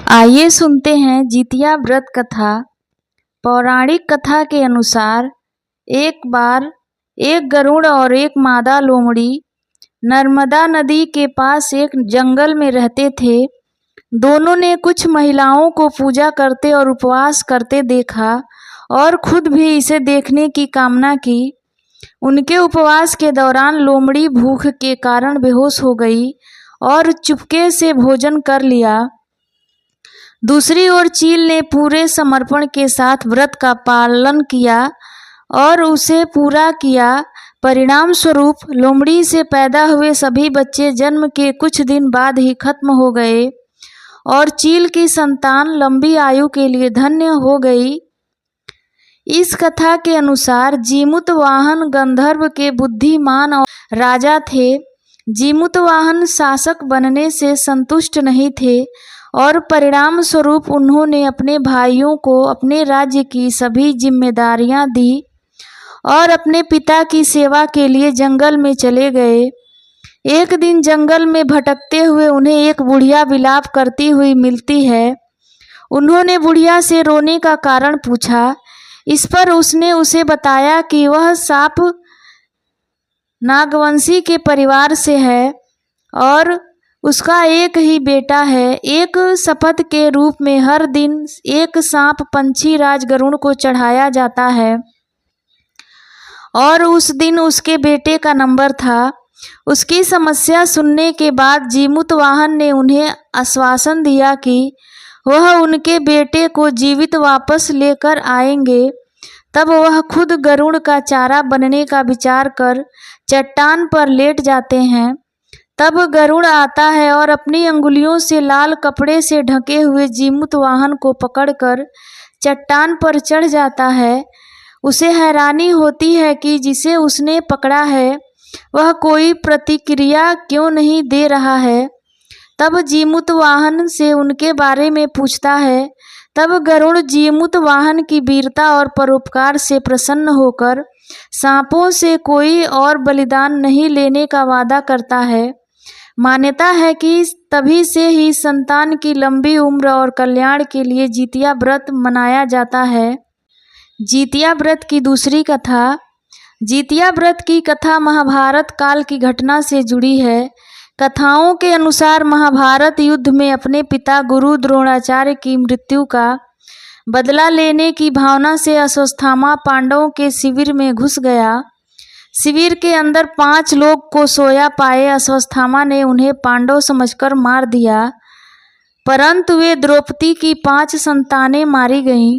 आइए सुनते हैं जितिया व्रत कथा। पौराणिक कथा के अनुसार एक बार एक गरुड़ और एक मादा लोमड़ी नर्मदा नदी के पास एक जंगल में रहते थे। दोनों ने कुछ महिलाओं को पूजा करते और उपवास करते देखा और खुद भी इसे देखने की कामना की। उनके उपवास के दौरान लोमड़ी भूख के कारण बेहोश हो गई और चुपके से भोजन कर लिया। दूसरी ओर चील ने पूरे समर्पण के साथ व्रत का पालन किया और उसे पूरा किया। परिणाम स्वरूप लोमड़ी से पैदा हुए सभी बच्चे जन्म के कुछ दिन बाद ही खत्म हो गए और चील की संतान लंबी आयु के लिए धन्य हो गई। इस कथा के अनुसार जीमूतवाहन गंधर्व के बुद्धिमान और राजा थे। जीमूतवाहन शासक बनने से संतुष्ट नहीं थे और परिणाम स्वरूप उन्होंने अपने भाइयों को अपने राज्य की सभी जिम्मेदारियां दी और अपने पिता की सेवा के लिए जंगल में चले गए। एक दिन जंगल में भटकते हुए उन्हें एक बुढ़िया विलाप करती हुई मिलती है। उन्होंने बुढ़िया से रोने का कारण पूछा। इस पर उसने उसे बताया कि वह सांप नागवंशी के परिवार से है और उसका एक ही बेटा है। एक शपथ के रूप में हर दिन एक सांप पंछी राज गरुड़ को चढ़ाया जाता है और उस दिन उसके बेटे का नंबर था। उसकी समस्या सुनने के बाद जीमूतवाहन ने उन्हें आश्वासन दिया कि वह उनके बेटे को जीवित वापस लेकर आएंगे। तब वह खुद गरुड़ का चारा बनने का विचार कर चट्टान पर लेट जाते हैं। तब गरुड़ आता है और अपनी अंगुलियों से लाल कपड़े से ढके हुए जीमूतवाहन को पकड़कर चट्टान पर चढ़ जाता है। उसे हैरानी होती है कि जिसे उसने पकड़ा है वह कोई प्रतिक्रिया क्यों नहीं दे रहा है। तब जीमूतवाहन से उनके बारे में पूछता है। तब गरुड़ जीमूतवाहन की वीरता और परोपकार से प्रसन्न होकर सांपों से कोई और बलिदान नहीं लेने का वादा करता है। मान्यता है कि तभी से ही संतान की लंबी उम्र और कल्याण के लिए जितिया व्रत मनाया जाता है। जितिया व्रत की दूसरी कथा। जितिया व्रत की कथा महाभारत काल की घटना से जुड़ी है। कथाओं के अनुसार महाभारत युद्ध में अपने पिता गुरु द्रोणाचार्य की मृत्यु का बदला लेने की भावना से अश्वत्थामा पांडवों के शिविर में घुस गया। शिविर के अंदर 5 लोग को सोया पाए अश्वत्थामा ने उन्हें पांडव समझकर मार दिया, परंतु वे द्रौपदी की 5 संतानें मारी गईं।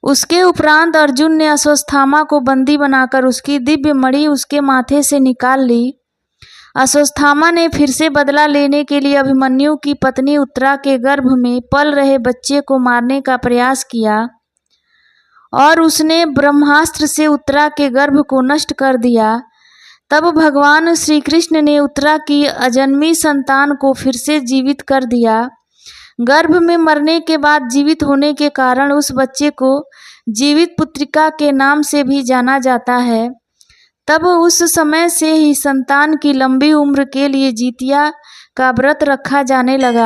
उसके उपरांत अर्जुन ने अश्वत्थामा को बंदी बनाकर उसकी दिव्य मणि उसके माथे से निकाल ली। अश्वत्थामा ने फिर से बदला लेने के लिए अभिमन्यु की पत्नी उत्तरा के गर्भ में पल रहे बच्चे को मारने का प्रयास किया और उसने ब्रह्मास्त्र से उत्तरा के गर्भ को नष्ट कर दिया। तब भगवान श्री कृष्ण ने उत्तरा की अजन्मी संतान को फिर से जीवित कर दिया। गर्भ में मरने के बाद जीवित होने के कारण उस बच्चे को जीवित पुत्रिका के नाम से भी जाना जाता है। तब उस समय से ही संतान की लंबी उम्र के लिए जितिया का व्रत रखा जाने लगा।